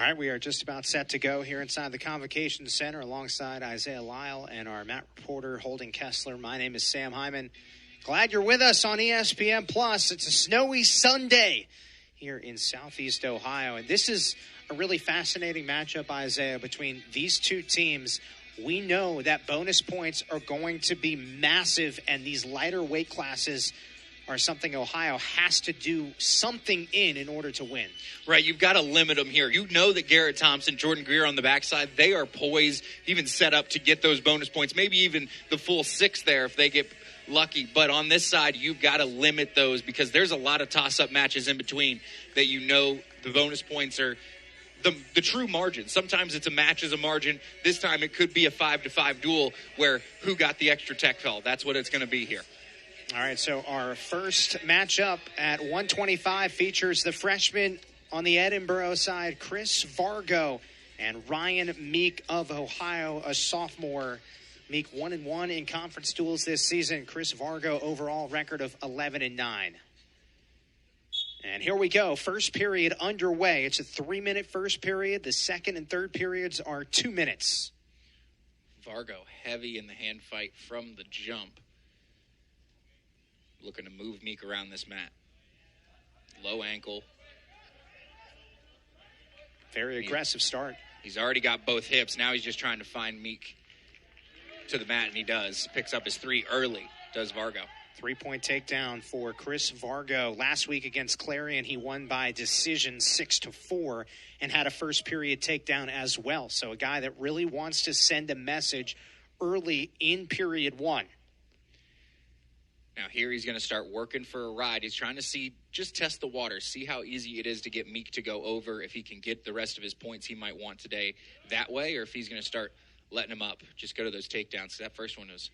All right, we are just about set to go here inside the Convocation Center alongside Isaiah Lyle and our Matt reporter, Holden Kessler. My name is Sam Hyman. Glad you're with us on ESPN+. It's a snowy Sunday here in Southeast Ohio, and this is a really fascinating matchup, Isaiah, between these two teams. We know that bonus points are going to be massive, and these lighter weight classes are something Ohio has to do something in order to win. Right, you've got to limit them here. You know that Garrett Thompson, Jordan Greer on the backside, they are poised, even set up to get those bonus points, maybe even the full 6 there if they get lucky. But on this side, you've got to limit those because there's a lot of toss-up matches in between that you know the bonus points are the true margin. Sometimes it's a match as a margin. This time it could be a 5-5 duel where who got the extra tech foul. That's what it's going to be here. All right, so our first matchup at 125 features the freshman on the Edinboro side, Chris Vargo, and Ryan Meek of Ohio, a sophomore. Meek 1-1 in conference duels this season. Chris Vargo overall record of 11-9. And here we go. First period underway. It's a 3-minute first period. The second and third periods are 2 minutes. Vargo heavy in the hand fight from the jump. Looking to move Meek around this mat. Low ankle. Very aggressive start. He's already got both hips. Now he's just trying to find Meek to the mat, and he does. Picks up his 3 early, does Vargo. 3-point takedown for Chris Vargo. Last week against Clarion, he won by decision 6-4 and had a first period takedown as well. So a guy that really wants to send a message early in period 1. Now here he's going to start working for a ride. He's trying to just test the water, see how easy it is to get Meek to go over, if he can get the rest of his points he might want today that way, or if he's going to start letting him up, just go to those takedowns. That first one was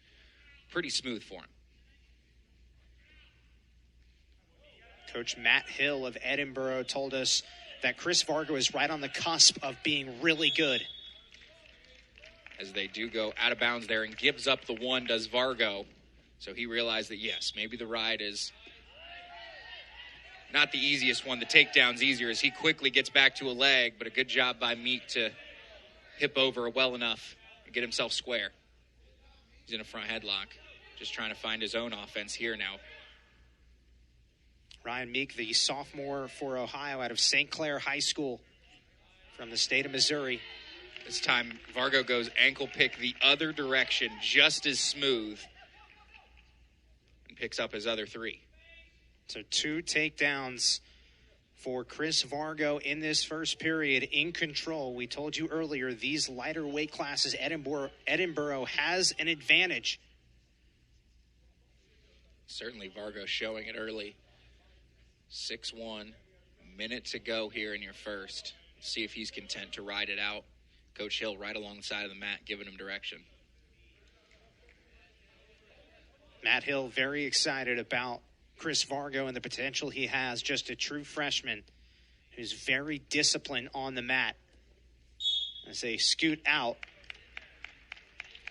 pretty smooth for him. Coach Matt Hill of Edinboro told us that Chris Vargo is right on the cusp of being really good. As they do go out of bounds there and gives up the 1, does Vargo. So he realized that, yes, maybe the ride is not the easiest one. The takedown's easier as he quickly gets back to a leg, but a good job by Meek to hip over well enough and get himself square. He's in a front headlock, just trying to find his own offense here now. Ryan Meek, the sophomore for Ohio out of St. Clair High School from the state of Missouri. This time, Vargo goes ankle pick the other direction, just as smooth. Picks up his other 3. So 2 takedowns for Chris Vargo in this first period, in control. We told you earlier, these lighter weight classes, Edinboro has an advantage. Certainly Vargo showing it early. 6-1, minute to go here in your first. See if he's content to ride it out. Coach Hill right along the side of the mat, giving him direction. Matt Hill very excited about Chris Vargo and the potential he has, just a true freshman who's very disciplined on the mat. As they scoot out,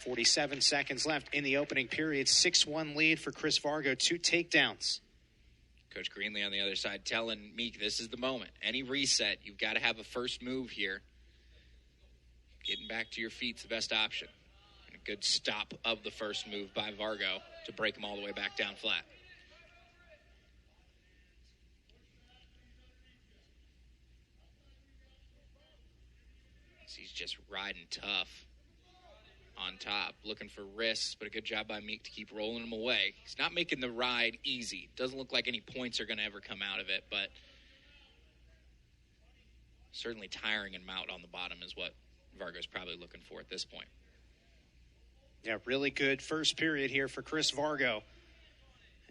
47 seconds left in the opening period, 6-1 lead for Chris Vargo, 2 takedowns. Coach Greenlee on the other side telling Meek this is the moment. Any reset, you've got to have a first move here. Getting back to your feet's the best option. Good stop of the first move by Vargo to break him all the way back down flat. He's just riding tough on top, looking for risks, but a good job by Meek to keep rolling him away. He's not making the ride easy. Doesn't look like any points are going to ever come out of it, but certainly tiring him out on the bottom is what Vargo's probably looking for at this point. Yeah, really good first period here for Chris Vargo.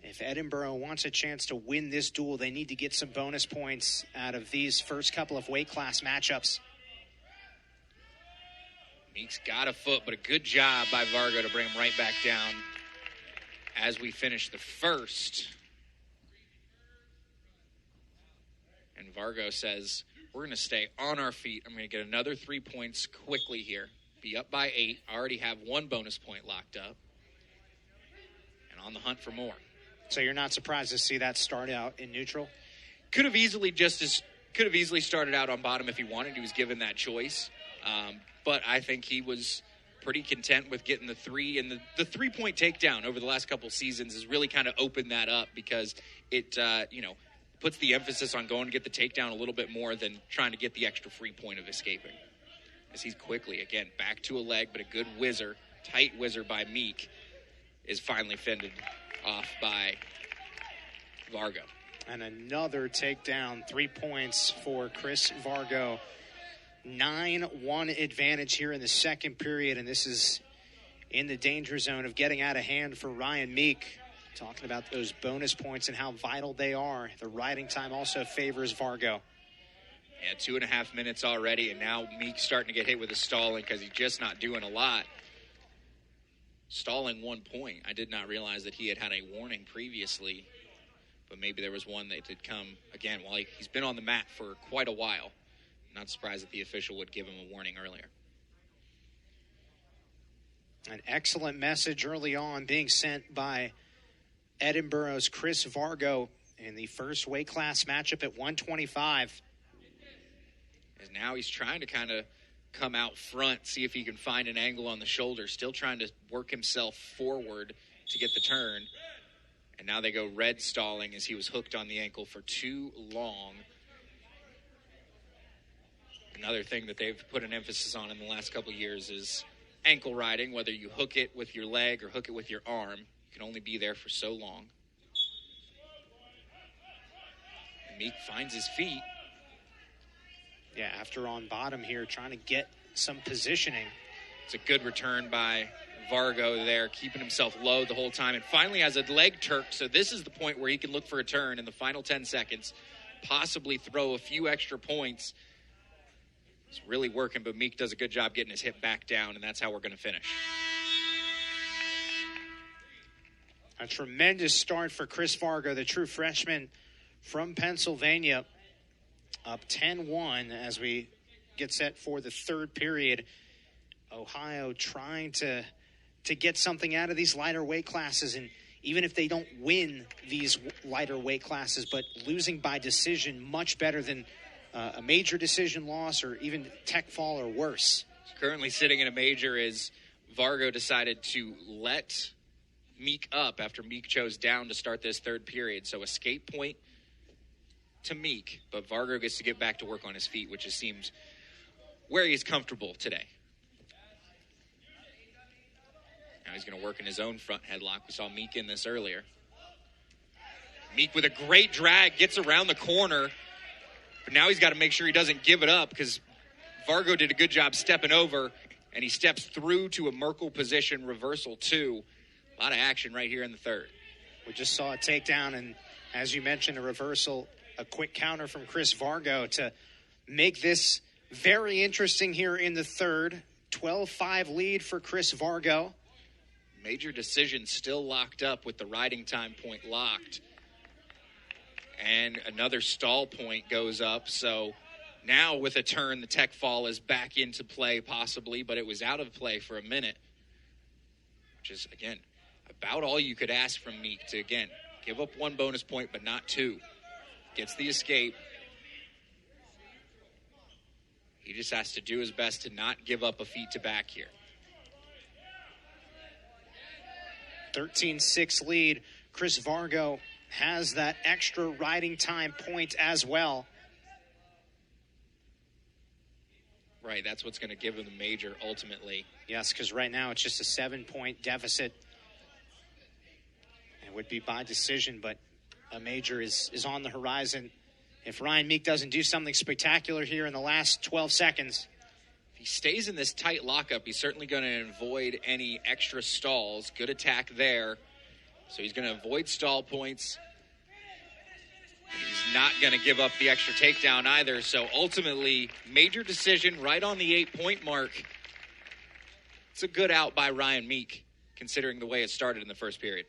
If Edinboro wants a chance to win this duel, they need to get some bonus points out of these first couple of weight class matchups. Meek's got a foot, but a good job by Vargo to bring him right back down as we finish the first. And Vargo says, we're going to stay on our feet. I'm going to get another 3 points quickly here. Be up by 8. Already have 1 bonus point locked up. And on the hunt for more. So you're not surprised to see that start out in neutral? Could have easily just as Could have easily started out on bottom if he wanted. He was given that choice. But I think he was pretty content with getting the 3. And the 3-point takedown over the last couple seasons has really kind of opened that up because it, puts the emphasis on going to get the takedown a little bit more than trying to get the extra free point of escaping. As he's quickly, again, back to a leg, but a good whizzer, tight whizzer by Meek is finally fended off by Vargo. And another takedown, 3 points for Chris Vargo. 9-1 advantage here in the second period, and this is in the danger zone of getting out of hand for Ryan Meek. Talking about those bonus points and how vital they are. The riding time also favors Vargo. Yeah, 2.5 minutes already, and now Meek's starting to get hit with a stalling because he's just not doing a lot. Stalling 1 point. I did not realize that he had a warning previously, but maybe there was one that had come again. Well, he's been on the mat for quite a while. Not surprised that the official would give him a warning earlier. An excellent message early on being sent by Edinboro's Chris Vargo in the first weight class matchup at 125. As now he's trying to kind of come out front, see if he can find an angle on the shoulder, still trying to work himself forward to get the turn. And now they go red stalling as he was hooked on the ankle for too long. Another thing that they've put an emphasis on in the last couple of years is ankle riding, whether you hook it with your leg or hook it with your arm. You can only be there for so long. And Meek finds his feet. Yeah, after on bottom here, trying to get some positioning. It's a good return by Vargo there, keeping himself low the whole time. And finally has a leg turk, so this is the point where he can look for a turn in the final 10 seconds, possibly throw a few extra points. It's really working, but Meek does a good job getting his hip back down, and that's how we're going to finish. A tremendous start for Chris Vargo, the true freshman from Pennsylvania. Up 10-1 as we get set for the third period. Ohio trying to get something out of these lighter weight classes, and even if they don't win these lighter weight classes, but losing by decision much better than a major decision loss or even tech fall or worse. Currently sitting in a major is Vargo decided to let Meek up after Meek chose down to start this third period. So escape point to Meek, but Vargo gets to get back to work on his feet, which just seems where he's comfortable today. Now he's going to work in his own front headlock. We saw Meek in this earlier. Meek with a great drag gets around the corner, but now he's got to make sure he doesn't give it up because Vargo did a good job stepping over, and he steps through to a Merkle position, reversal 2. A lot of action right here in the third. We just saw a takedown, and as you mentioned, a reversal, a quick counter from Chris Vargo to make this very interesting here in the third. 12-5 lead for Chris Vargo. Major decision still locked up with the riding time point locked. And another stall point goes up. So now with a turn, the tech fall is back into play possibly, but it was out of play for a minute. Which is, again, about all you could ask from Meek to, again, give up 1 bonus point, but not 2. Gets the escape. He just has to do his best to not give up a feet to back here. 13-6 lead. Chris Vargo has that extra riding time point as well. Right, that's what's going to give him the major ultimately. Yes, because right now it's just a 7-point deficit. It would be by decision, but a major is on the horizon. If Ryan Meek doesn't do something spectacular here in the last 12 seconds. If he stays in this tight lockup, he's certainly going to avoid any extra stalls. Good attack there. So he's going to avoid stall points. He's not going to give up the extra takedown either. So ultimately, major decision right on the 8-point mark. It's a good out by Ryan Meek, considering the way it started in the first period.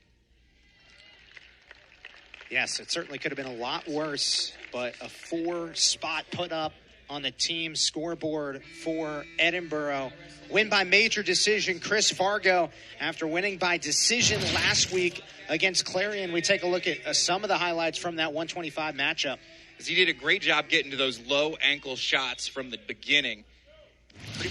Yes, it certainly could have been a lot worse, but a 4-spot put up on the team scoreboard for Edinboro. Win by major decision, Chris Vardo, after winning by decision last week against Clarion. We take a look at some of the highlights from that 125 matchup. He did a great job getting to those low ankle shots from the beginning.